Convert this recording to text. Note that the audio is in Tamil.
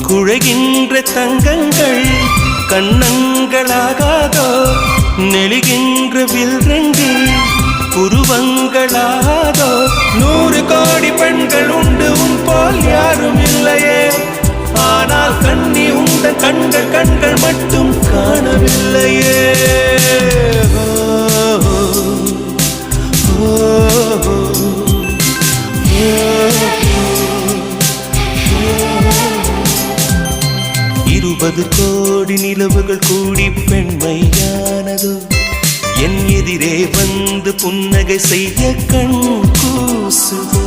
குழைகின்ற தங்கங்கள் கண்ணங்களாகாதோ நெளிகின்ற வில்ரங்கில் புருவங்களாகாதோ 100 கோடி பெண்கள் உண்டு உன் போல் யாரும் இல்லையே ஆனால் கண்ணி உண்ட கண்கள் கண்கள் மட்டும் காணவில்லையே இருபது கோடி நிலவுகள் கூடி பெண்மையானதோ என் எதிரே வந்து புன்னகை செய்ய கண் கூசுதோ